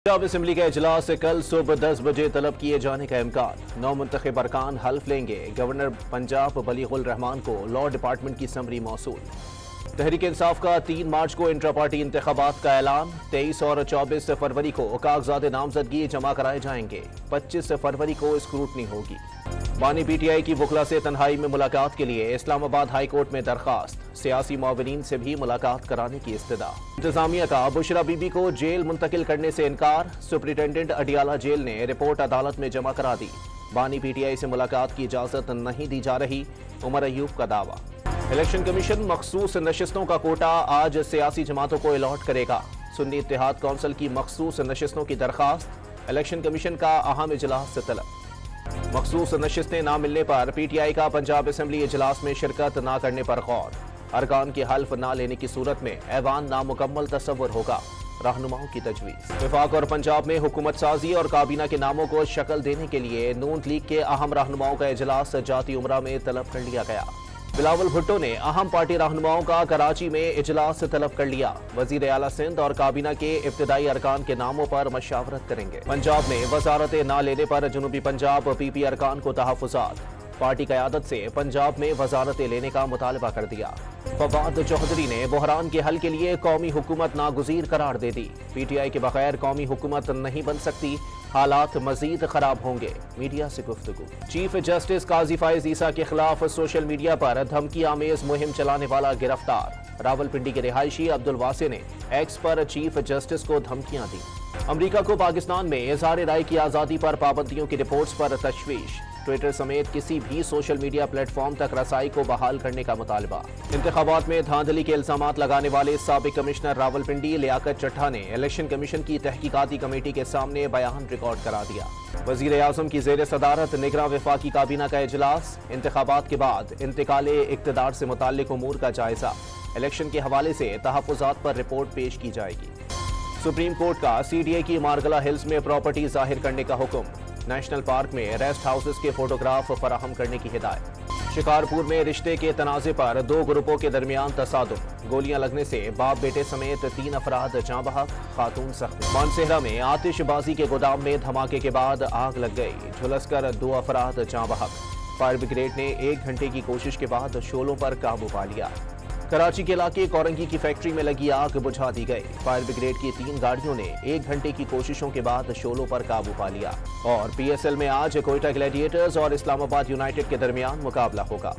Punjab assembly का इजलास कल सुबह 10 बजे तलब किए जाने का इम्कान। 9 मुंतखब अरकान हल्फ लेंगे। गवर्नर पंजाब बलीगुल रहमान को लॉ डिपार्टमेंट की समरी मौसूल। तहरीक इंसाफ का 3 मार्च को इंट्रा पार्टी इंतखाबात का ऐलान। 23 और 24 फरवरी को कागजात नामजदगी जमा कराए जाएंगे। 25 फरवरी को स्क्रूटनी होगी। बानी पीटीआई की वकला से तन्हाई में मुलाकात के लिए इस्लामाबाद हाई कोर्ट में दरखास्त। सियासी मुआविनीन से भी मुलाकात कराने की इस्तदा। इंतजामिया का बुशरा बीबी को जेल मुंतकिल करने से इनकार। सुपरिटेंडेंट अडियाला जेल ने रिपोर्ट अदालत में जमा करा दी। बानी पीटीआई से मुलाकात की इजाजत नहीं दी जा रही, उमर अयूब का दावा। इलेक्शन कमीशन मखसूस नशिस्तों का कोटा आज सियासी जमातों को अलॉट करेगा। सुन्नी इत्तेहाद कौंसिल की मखसूस नशिस्तों की दरखास्त। इलेक्शन कमीशन का अहम इजलास से तलब। मखसूस नशिस्तें ना मिलने पर पीटीआई का पंजाब असम्बली इजलास में शिरकत ना करने पर गौर। अरकान की हल्फ ना लेने की सूरत में ऐवान नामुकम्मल तस्वुर होगा, रहनुमाओं की तजवीज़। वफाक और पंजाब में हुकूमत साजी और काबीना के नामों को शक्ल देने के लिए नून लीग के अहम रहनुमाओं का इजलास जाती उमरा में तलब कर लिया गया। बिलावल भुट्टो ने अहम पार्टी रहनुमाओं का कराची में इजलास तलब कर लिया। वजीर आला सिंध और काबीना के इब्तिदाई अरकान के नामों पर मशावरत करेंगे। पंजाब में वजारतें न लेने पर जनूबी पंजाब पीपी अरकान को तहफ़्फ़ुज़ात। पार्टी क़यादत से पंजाब में वजारतें लेने का मुतालबा कर दिया। फवाद चौधरी ने बहरान के हल के लिए कौमी हुकूमत नागुज़ीर करार दे दी। पीटीआई के बगैर कौमी हुकूमत नहीं बन सकती, हालात मजीद खराब होंगे, मीडिया से गुफ्तगू। चीफ जस्टिस काजी फाइज ईसा के खिलाफ सोशल मीडिया पर धमकी आमेज मुहिम चलाने वाला गिरफ्तार। रावलपिंडी के रिहायशी अब्दुल वासे ने एक्स पर चीफ जस्टिस को धमकियां दी। अमरीका को पाकिस्तान में इज़हार राय की आज़ादी पर पाबंदियों की रिपोर्ट्स पर तशवीश। ट्विटर समेत किसी भी सोशल मीडिया प्लेटफॉर्म तक रसाई को बहाल करने का मुतालबा। इंतखाबात में धांधली के इल्जामात लगाने वाले साबिक कमिश्नर रावलपिंडी लियाकत चट्टा ने इलेक्शन कमीशन की तहकीकाती कमेटी के सामने बयान रिकॉर्ड करा दिया। वजीर आज़म की ज़ेर सदारत निगरां वफाकी काबीना का इजलास। इंतखाबात के बाद इंतकाले इक़्तिदार से मुताल्लिक उमूर का जायजा। इलेक्शन के हवाले से तहफ़्फ़ुज़ात पर रिपोर्ट पेश की जाएगी। सुप्रीम कोर्ट का सीडीए की मारगला हिल्स में प्रॉपर्टी जाहिर करने का हुक्म। नेशनल पार्क में रेस्ट हाउसेस के फोटोग्राफ फराहम करने की हिदायत। शिकारपुर में रिश्ते के तनाज़े पर 2 ग्रुपों के दरमियान तसादुम। गोलियां लगने से बाप बेटे समेत 3 अफराद जाँ बहक, खातून जख्मी। मानसेहरा में आतिशबाजी के गोदाम में धमाके के बाद आग लग गई, झुलसकर 2 अफराद जाँ बहक। फायर ब्रिगेड ने 1 घंटे की कोशिश के बाद शोलों पर काबू पा लिया। कराची के इलाके कोरंगी की फैक्ट्री में लगी आग बुझा दी गई। फायर ब्रिगेड की 3 गाड़ियों ने 1 घंटे की कोशिशों के बाद शोलों पर काबू पा लिया। और पीएसएल में आज कोयटा ग्लैडिएटर्स और इस्लामाबाद यूनाइटेड के दरमियान मुकाबला होगा।